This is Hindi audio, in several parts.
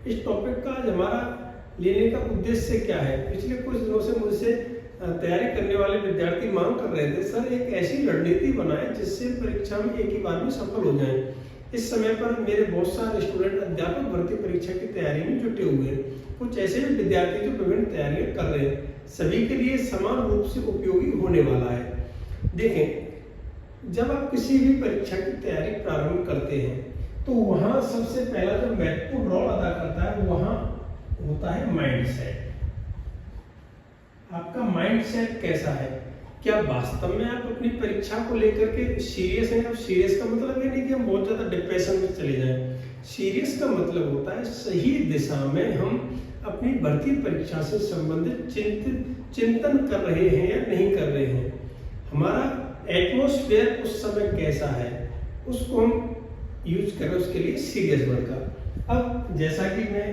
इस टॉपिक का आज हमारा लेने का उद्देश्य क्या है। पिछले कुछ दिनों से मुझसे तैयारी करने वाले विद्यार्थी मांग कर रहे थे, सर एक ऐसी रणनीति बनाएं जिससे परीक्षा में एक ही बार में सफल हो जाएं। इस समय पर मेरे बहुत सारे स्टूडेंट अध्यापक भर्ती परीक्षा की तैयारी में जुटे हुए हैं। कुछ ऐसे भी विद्यार्थी जो विभिन्न तैयारियां कर रहे हैं, सभी के लिए समान रूप से उपयोगी होने वाला है। देखें, जब आप किसी भी परीक्षा की तैयारी प्रारंभ करते हैं तो वहां सबसे पहला जो महत्वपूर्ण रोल अदा करता है वहां होता है माइंड सेट। आपका माइंड सेट कैसा है? क्या वास्तव में आप अपनी परीक्षा को लेकर के सीरियस हैं? अब सीरियस का मतलब ये नहीं कि हम बहुत ज्यादा डिप्रेशन में चले जाएं। सीरियस का मतलब होता है सही दिशा में हम अपनी भर्ती परीक्षा से संबंधित चिंतन कर रहे हैं या नहीं कर रहे हैं। हमारा एटमॉस्फेयर उस समय कैसा है, उसको हम यूज करें, उसके लिए सीरियस वर्ड का। अब जैसा कि मैं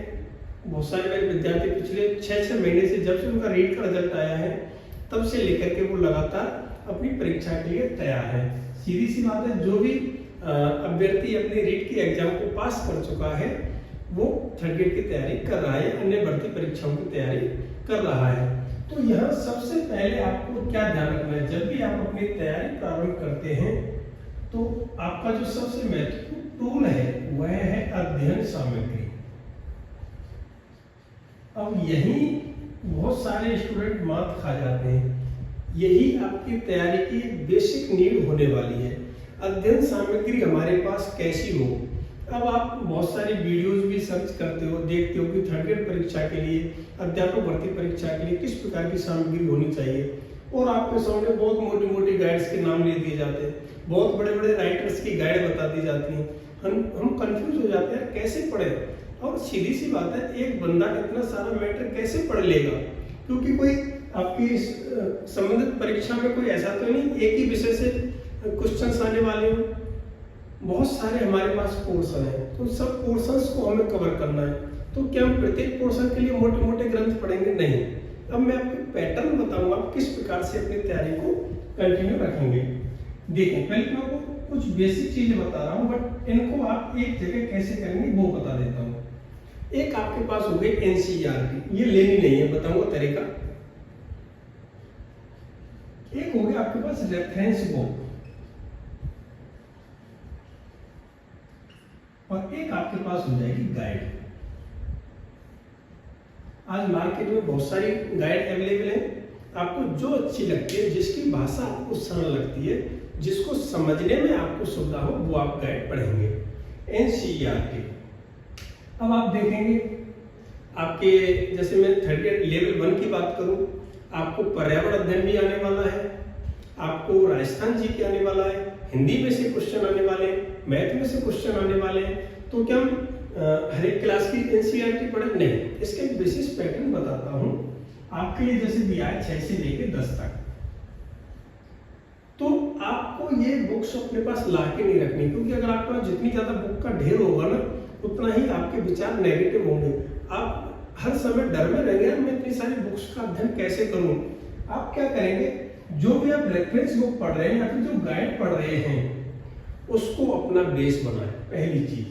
बहुत सारे मेरे विद्यार्थी पिछले 6 महीने से, जब से उनका रीट का रिजल्ट आया है तब से लेकर के वो लगातार अपनी परीक्षा के लिए तैयार है। सीधी सी बात है, जो भी अभ्यर्थी अपने रीट की एग्जाम को पास कर चुका है वो थर्ड ग्रेड की तैयारी कर रहा है, अन्य भर्ती परीक्षाओं की तैयारी कर रहा है। तो यहाँ सबसे पहले आपको क्या ध्यान रखना है, जब भी आप अपनी तैयारी प्रारंभ करते हैं तो आपका जो सबसे महत्वपूर्ण टूल है वह है अध्ययन सामग्री। अब यही बहुत सारे स्टूडेंट मात खा जाते हैं। यही आपकी तैयारी की बेसिक नीड होने वाली है। अध्ययन सामग्री हमारे पास कैसी हो। अब आप बहुत सारी वीडियोस भी सर्च करते हो, देखते हो कि थर्ड ग्रेड परीक्षा के लिए, अध्यापक भर्ती परीक्षा के लिए किस प्रकार की सामग्री होनी चाहिए, और आपके सामने बहुत मोटी मोटी गाइड्स के नाम ले दिए जाते हैं, बहुत बड़े बड़े राइटर्स की गाइड बता दी जाती हैं। हम कंफ्यूज हो जाते हैं कैसे पढ़े। और सीधी सी बात है, एक बंदा इतना सारा मैटर कैसे पढ़ लेगा, क्योंकि कोई आपकी संबंधित परीक्षा में कोई ऐसा तो नहीं एक ही विषय से क्वेश्चंस आने वाले हो। बहुत सारे हमारे पास पोर्शन है, तो सब पोर्शंस को हमें कवर करना है। तो क्या हम प्रत्येक पोर्शन के लिए मोटे मोटे ग्रंथ पढ़ेंगे? नहीं। अब मैं आपको पैटर्न बताऊंगा आप किस प्रकार से अपनी तैयारी को कंटिन्यू रखेंगे। देखें, पहले मैं आपको कुछ बेसिक चीजें बता रहा हूँ, बट इनको आप एक जगह कैसे करेंगे वो बता देता हूँ। एक आपके पास हो गई एनसीईआरटी, ये लेनी नहीं है, बताऊंगा तरीका। एक हो गया आपके पास रेफरेंस बुक, और एक आपके पास हो जाएगी गाइड। आज मार्केट में बहुत सारी गाइड अवेलेबल है, आपको जो अच्छी लगती है, जिसकी भाषा आपको सरल लगती है, जिसको समझने में आपको सुविधा हो, वो आप गाइड पढ़ेंगे। एनसीईआरटी। अब आप देखेंगे आपके, जैसे मैं थर्ड ग्रेड लेवल 1 की बात करूं, आपको पर्यावरण अध्ययन भी आने वाला है, आपको राजस्थान जी के आने वाला है, हिंदी में से क्वेश्चन आने वाले हैं, मैथ में से क्वेश्चन आने वाले हैं। तो क्या हम हर एक क्लास की एनसीईआरटी पढ़े? नहीं। इसका एक विशेष पैटर्न बताता हूं आपके लिए, जैसे दिया है 6 से लेकर 10 तक। तो आपको ये बुक्स अपने पास ला के नहीं रखनी, क्योंकि अगर आपके पास जितनी ज्यादा बुक का ढेर होगा ना, उतना ही आपके विचार नेगेटिव होंगे। आप हर समय डर में रहेंगे, मैं इतनी सारी बुक्स का अध्ययन कैसे करूं। आप क्या करेंगे, जो भी आप रेफरेंस बुक पढ़ रहे हैं या फिर जो गाइड पढ़ रहे हैं, उसको अपना बेस बनाएं। पहली चीज,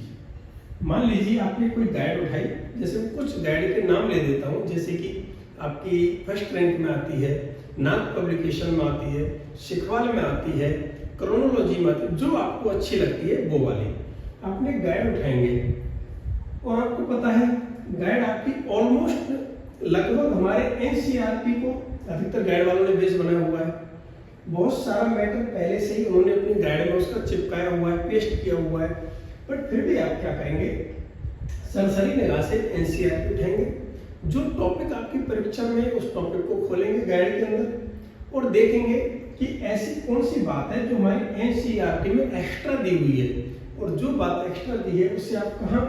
मान लीजिए आपने कोई गाइड उठाई, जैसे कुछ गाइड के नाम ले देता हूं, जैसे कि आपकी फर्स्ट रैंक में आती है, नाथ पब्लिकेशन में आती है, शिखवाल में आती है, क्रोनोलॉजी में आती है, जो आपको अच्छी लगती है वो वाली आपने गाइड उठाएंगे। और आपको पता है गाइड आपकी ऑलमोस्ट लगभग हमारे एनसीईआरटी को अधिकतर गाइड वालों ने बेस बनाया हुआ है। बहुत सारा मैटर पहले से ही उन्होंने अपनी गाइड में उसका चिपकाया हुआ है, पेस्ट किया हुआ है। बट फिर भी आप क्या करेंगे, सरसरी निगाह से एनसीईआरटी उठाएंगे, जो टॉपिक आपकी परीक्षा में, उस टॉपिक को खोलेंगे गाइड के अंदर और देखेंगे कि ऐसी कौन सी बात है जो हमारी एनसीईआरटी में एक्स्ट्रा दी हुई है, और जो बात एक्स्ट्रा दी है उससे आप कहाँ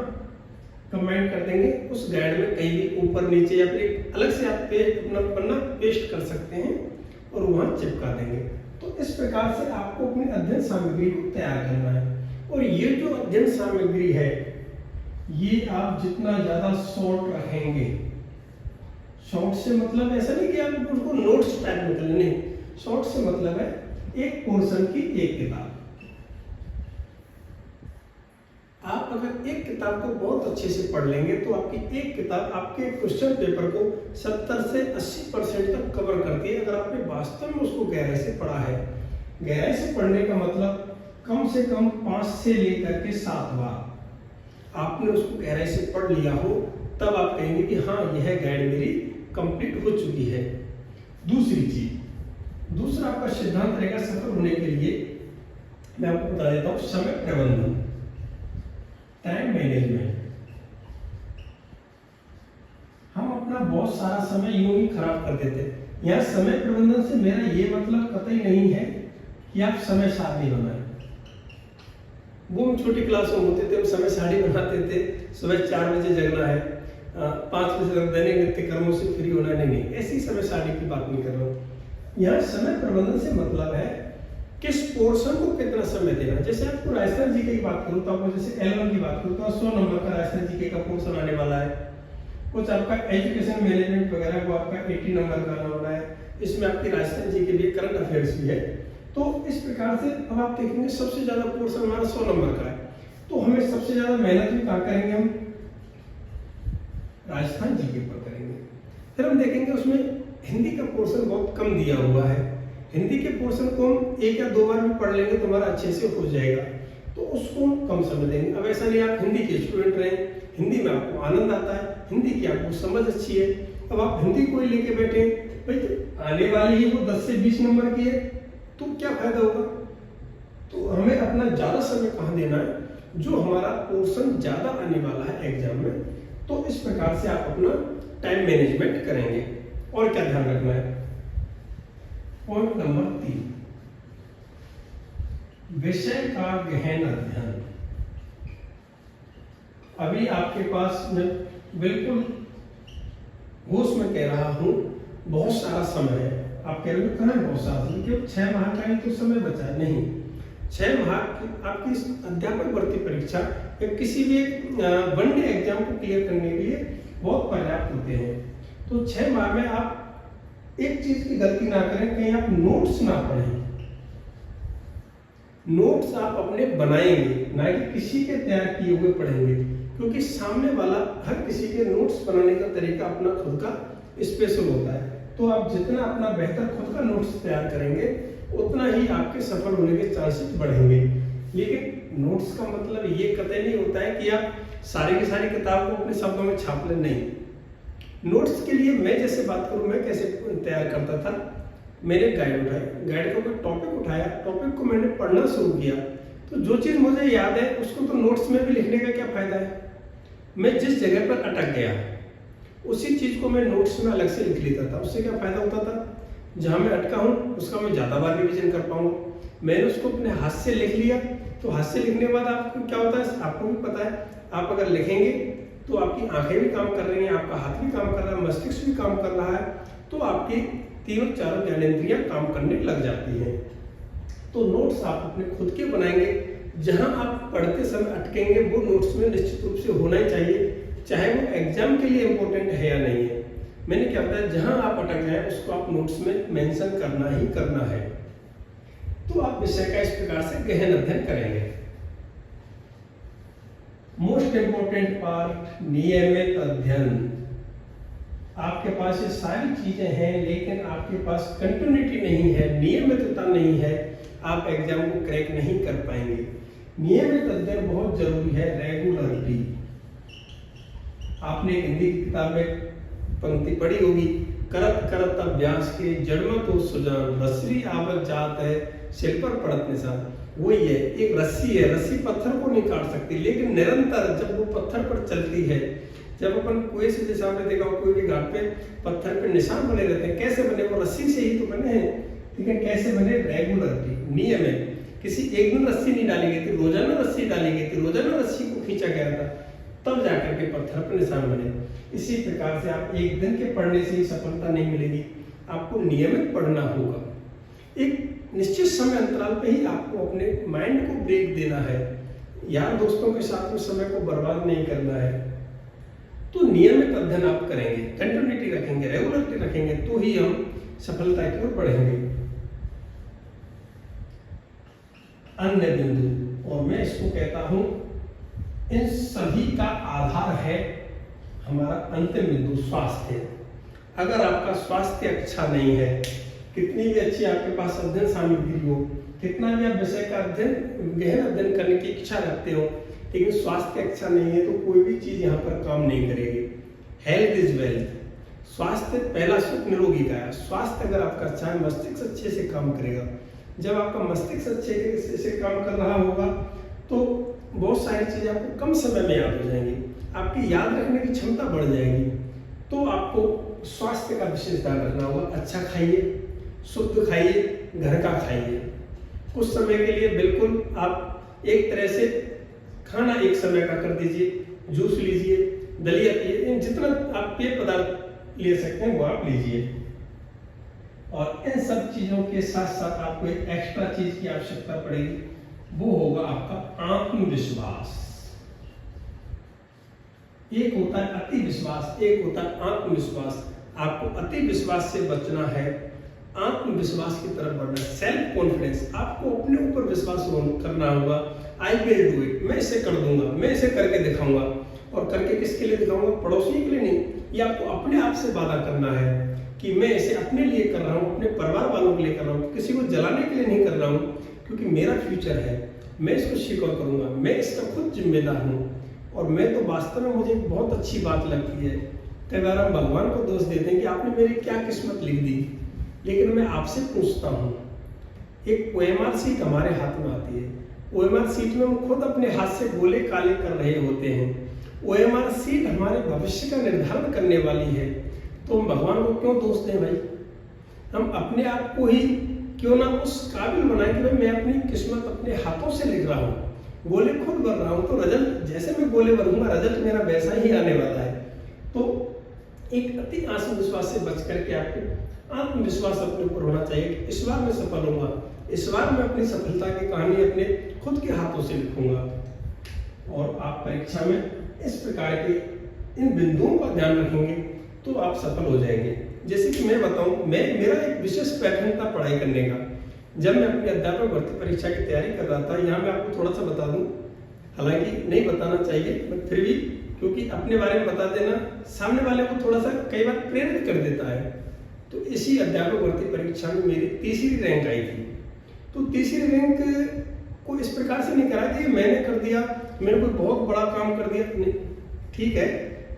कमेंट कर देंगे, उस गाइड में कहीं भी ऊपर नीचे या फिर अलग से आप अपना पन्ना पेस्ट कर सकते हैं और वहां चिपका देंगे। तो इस प्रकार से आपको अपनी अध्ययन सामग्री को तैयार करना है। और ये जो अध्ययन सामग्री है, ये आप जितना ज्यादा शॉर्ट रखेंगे, शॉर्ट से मतलब ऐसा नहीं कि आप उसको नोट्स टाइप में कर लें, शॉर्ट से मतलब है एक पोर्शन की एक किताब। आप अगर एक किताब को बहुत अच्छे से पढ़ लेंगे तो आपकी एक किताब आपके क्वेश्चन पेपर को 70 से 80% तक कवर करती है, अगर आपने वास्तव में उसको गहराई से पढ़ा है। गहराई से पढ़ने का मतलब कम से कम 5 से लेकर के 7 बार आपने उसको गहराई से पढ़ लिया हो, तब आप कहेंगे कि हाँ, यह गाइड मेरी कंप्लीट हो चुकी है। दूसरी चीज, दूसरा आपका सिद्धांत रहेगा सफल होने के लिए, मैं आपको बता देता हूं, समय प्रबंधन, टाइम मैनेजमेंट। हम अपना बहुत सारा समय यूं ही खराब कर देते हैं। यहां समय प्रबंधन से मेरा ये मतलब कतई नहीं है कि आप समय सारणी बनाएं। वो हम छोटी क्लास में होते थे, हम समय सारणी बनाते थे, सुबह 4 बजे जगना है, 5 बजे तक दैनिक नित्य कर्मों से फ्री होना है। नहीं, ऐसी समय सारणी की बात नहीं कर रहा हूँ। यहाँ समय प्रबंधन से मतलब है किस पोर्शन को कितना समय देना। जैसे आपको राजस्थान जीके की बात करूँ तो आपको जैसे L1 की बात करूँ तो 100 नंबर का राजस्थान जीके का पोर्शन आने वाला है। कुछ आपका एजुकेशन मैनेजमेंट वगैरह को आपका 80 नंबर का आने वाला है। इसमें आपकी राजस्थान जीके भी, करंट अफेयर्स भी है। तो इस प्रकार से अब आप देखेंगे सबसे ज्यादा पोर्शन हमारा 100 नंबर का है, तो हमें सबसे ज्यादा मेहनत भी कहाँ करेंगे, हम राजस्थान जीके पर करेंगे। फिर हम देखेंगे उसमें हिंदी का पोर्शन बहुत कम दिया हुआ है। हिंदी के पोर्शन को हम 1 या 2 बार भी पढ़ लेंगे तो हमारा अच्छे से हो जाएगा, तो उसको हम कम समय देंगे। अब ऐसा नहीं आप हिंदी के स्टूडेंट रहे, हिंदी में आपको आनंद आता है, हिंदी की आपको समझ अच्छी है, अब आप हिंदी को ही लेके बैठे, भाई तो आने वाली ही वो 10 से 20 नंबर की है, तो क्या फायदा होगा। तो हमें अपना ज्यादा समय कहाँ देना है, जो हमारा पोर्शन ज्यादा आने वाला है एग्जाम में। तो इस प्रकार से आप अपना टाइम मैनेजमेंट करेंगे। और क्या ध्यान रखना है, पॉइंट नंबर 3, विषय का गहन अध्ययन। अभी आपके पास, मैं बिल्कुल होश में कह रहा हूं, बहुत सारा समय है। आप कह रहे हो कहाँ है बहुत सारा समय, क्यों 6 माह का ही तो समय बचा है। नहीं, 6 माह की आपकी अध्यापक भर्ती परीक्षा या किसी भी वनडे एग्जाम को क्लियर करने के लिए बहुत पर्याप्त होते हैं। तो 6 माह में आप एक चीज की गलती ना करें, कहीं आप नोट्स ना पढ़ें। नोट्स आप अपने बनाएंगे, ना कि किसी के तैयार किए हुए पढ़ेंगे, क्योंकि सामने वाला हर किसी के नोट्स बनाने का तरीका अपना खुद का स्पेशल होता है। तो आप जितना अपना बेहतर खुद का नोट्स तैयार करेंगे, उतना ही आपके सफल होने के चांसेस बढ़ेंगे। लेकिन नोट्स का मतलब ये कतई नहीं होता है कि आप सारी की सारी किताब को अपने शब्दों में छाप लें। नहीं, नोट्स के लिए मैं जैसे बात करूं, मैं कैसे तैयार करता था, मैंने गाइड उठाई, गाइड का कोई टॉपिक उठाया, टॉपिक को मैंने पढ़ना शुरू किया, तो जो चीज मुझे याद है उसको तो नोट्स में भी लिखने का क्या फायदा है। मैं जिस जगह पर अटक गया उसी चीज को मैं नोट्स में अलग से लिख लेता था, उससे क्या फायदा होता था, जहां मैं अटका हूं उसका मैं ज्यादा बार रिविजन कर पाऊंगा। मैंने उसको अपने हाथ से लिख लिया, तो हाथ से लिखने के बाद आपको क्या होता है, आपको भी पता है, आप अगर लिखेंगे तो आपकी आंखें भी काम कर रही हैं, आपका हाथ भी काम कर रहा है, मस्तिष्क भी काम कर रहा है, तो आपकी 3-4 ज्ञानेंद्रियां काम करने लग जाती हैं। तो नोट्स आप अपने खुद के बनाएंगे, जहां आप पढ़ते समय अटकेंगे वो नोट्स में निश्चित रूप से होना ही चाहिए, चाहे वो एग्जाम के लिए इंपॉर्टेंट है या नहीं है। मैंने क्या बताया, जहां आप अटक जाए उसको आप नोट्स में मेंशन करना ही करना है। तो आप विषय का इस प्रकार से गहन अध्ययन करेंगे। मोस्ट इंपोर्टेंट पार्ट, नियमित अध्ययन। आपके पास ये सारी चीजें हैं, लेकिन आपके पास कंटिन्यूटी नहीं है, नियमितता नहीं है, आप एग्जाम को क्रैक नहीं कर पाएंगे। नियमित अध्ययन बहुत जरूरी है, रेगुलरिटी। आपने हिंदी की किताब में पंक्ति पढ़ी होगी, करत करत अभ्यास के जड़म तो सुजान, रसरी आवत जात है सिर पर पड़त निशान। वही है, एक रस्सी है, रस्सी पत्थर को नहीं काट सकती, लेकिन निरंतर जब वो पत्थर पर चलती है, जब अपन कुएं से, जैसे आपने देखा कुएं के घाट पे पत्थर पे निशान बने रहते हैं, कैसे बने, वो रस्सी से ही तो बने हैं, लेकिन कैसे बने, रेगुलरिटी, नियम है। किसी एक दिन रस्सी नहीं डाली गई थी, रोजाना रस्सी डाली गई थी, रोजाना रस्सी को खींचा गया था, तब जाकर के पत्थर पर निशान बने। इसी प्रकार से आप एक दिन के पढ़ने से ही सफलता नहीं मिलेगी, आपको नियमित पढ़ना होगा। एक निश्चित समय अंतराल पे ही आपको अपने माइंड को ब्रेक देना है, यार दोस्तों के साथ में समय को बर्बाद नहीं करना है। तो नियमित अध्ययन आप करेंगे, कंटिन्यूटी रखेंगे, रेगुलरिटी रखेंगे, तो ही हम सफलता की ओर बढ़ेंगे। अन्य बिंदु, और मैं इसको कहता हूं इन सभी का आधार है हमारा अंतिम बिंदु स्वास्थ्य। अगर आपका स्वास्थ्य अच्छा नहीं है, कितनी भी अच्छी आपके पास अध्ययन सामग्री हो, कितना भी आप विषय का गहन अध्ययन करने की इच्छा रखते हो, लेकिन स्वास्थ्य अच्छा नहीं है तो कोई भी चीज यहाँ पर काम नहीं करेगी। Health is wealth. स्वास्थ्य पहला सुख निरोगी का है। स्वास्थ्य अगर आपका अच्छा है, मस्तिष्क अच्छे से काम करेगा। जब आपका मस्तिष्क अच्छे से काम कर रहा होगा तो बहुत सारी चीजें आपको कम समय में याद हो जाएंगी, आपकी याद रखने की क्षमता बढ़ जाएगी। तो आपको स्वास्थ्य का विशेष ध्यान रखना होगा। अच्छा खाइए, शुद्ध खाइए, घर का खाइए। कुछ समय के लिए बिल्कुल आप एक तरह से खाना एक समय का कर दीजिए, जूस लीजिए, दलिया पिए, जितना आप पेय पदार्थ ले सकते हैं वो आप लीजिए। और इन सब चीजों के साथ साथ आपको एक एक्स्ट्रा चीज की आवश्यकता पड़ेगी, वो होगा आपका आत्मविश्वास। एक होता है अति विश्वास, एक होता है आत्मविश्वास। आपको अति विश्वास से बचना है, आत्मविश्वास की तरफ बढ़ना है। सेल्फ कॉन्फिडेंस, आपको अपने ऊपर विश्वास करना होगा। आई विल डू इट, मैं इसे कर दूंगा, मैं इसे करके दिखाऊंगा। और करके किसके लिए दिखाऊंगा? पड़ोसी के लिए नहीं। ये आपको अपने आप से वादा करना है कि मैं इसे अपने लिए कर रहा हूँ, अपने परिवार वालों के लिए कर रहा हूँ, किसी को जलाने के लिए नहीं कर रहा हूँ, क्योंकि मेरा फ्यूचर है, मैं इसको सिक्योर करूंगा, मैं इसका खुद जिम्मेदार हूँ। और मैं तो वास्तव में मुझे बहुत अच्छी बात लगती है, कई बार हम भगवान को दोष देते हैं कि आपने मेरी क्या किस्मत लिख दी। लेकिन मैं आपसे पूछता हूँ, एक OMR सीट हमारे हाथ में आती है, OMR सीट में हम खुद अपने हाथ से गोले काले कर रहे होते हैं। OMR सीट हमारे भविष्य का निर्धारण करने वाली है, तो हम भगवान को क्यों दोष दें भाई? हम अपने आप को ही क्यों ना उस काबिल बनाए कि भाई मैं अपनी किस्मत अपने हाथों से लिख रहा हूँ, गोले खुद भर रहा हूँ, तो रिजल्ट जैसे मैं गोले भरूंगा रिजल्ट मेरा वैसा ही आने वाला है। तो एक अति आत्मविश्वास से बच करके आपको आत्मविश्वास अपने ऊपर होना चाहिए कि इस बार मैं सफल होऊंगा, इस बार मैं अपनी सफलता की कहानी अपने खुद के हाथों से लिखूंगा। और आप परीक्षा में इस प्रकार के इन बिंदुओं का ध्यान रखेंगे तो आप सफल हो जाएंगे। जैसे कि मैं बताऊं, मेरा एक विशेष पैटर्न था पढ़ाई करने का। जब मैं अपनी अध्यापक भर्ती परीक्षा की तैयारी कर रहा था, यहाँ मैं आपको थोड़ा सा बता दूं, हालांकि नहीं बताना चाहिए बट फिर भी, क्योंकि अपने बारे में बता देना सामने वाले को थोड़ा सा कई बार प्रेरित कर देता है। तो इसी अध्यापक भर्ती परीक्षा में मेरी तीसरी रैंक आई थी। तो तीसरी रैंक को इस प्रकार से नहीं करा कि मैंने कर दिया, मैंने कोई बहुत बड़ा काम कर दिया, नहीं, ठीक है।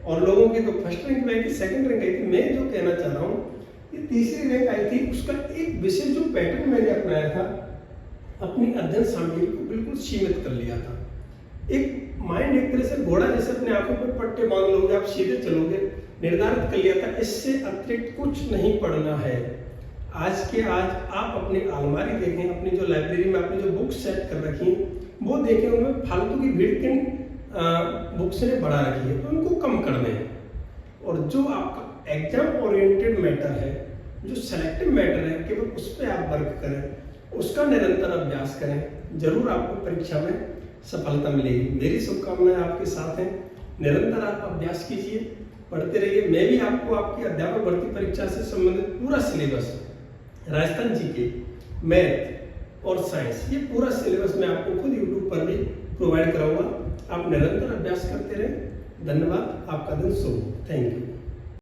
और लोगों की तो फर्स्ट रैंक में आई थी, सेकंड रैंक आई थी। मैं जो कहना चाह रहा हूँ, ये तीसरी रैंक आई थी, उसका एक विशेष जो पैटर्न मैंने अपनाया था, अपनी अध्ययन सामग्री को बिल्कुल सीमित कर लिया था। एक माइंड एक तरह से घोड़ा जैसे अपने आंखों पर पट्टे बांध लोगे, आप सीधे चलोगे, निर्धारित कर लिया था इससे अतिरिक्त कुछ नहीं पढ़ना है। आज के आज आप अपनी अलमारी देखें, अपनी जो लाइब्रेरी में आपने जो बुक सेट कर रखी वो देखें, उनमें फालतू की भीड़ किन बुक्स ने बढ़ा रखी है, तो उनको कम कर दें। और जो आपका एग्जाम ओरिएंटेड मैटर है, जो सेलेक्टिव मैटर है, केवल उस पर आप वर्क करें, उसका निरंतर अभ्यास करें, जरूर आपको परीक्षा में सफलता मिलेगी। मेरी शुभकामनाएं आपके साथ हैं। निरंतर आप अभ्यास कीजिए, पढ़ते रहिए। मैं भी आपको आपकी अध्यापक भर्ती परीक्षा से संबंधित पूरा सिलेबस, राजस्थान जीके, मैथ और साइंस, ये पूरा सिलेबस मैं आपको खुद यूट्यूब पर भी प्रोवाइड कराऊंगा। आप निरंतर अभ्यास करते रहें। धन्यवाद। आपका दिन शुभ हो। Thank you.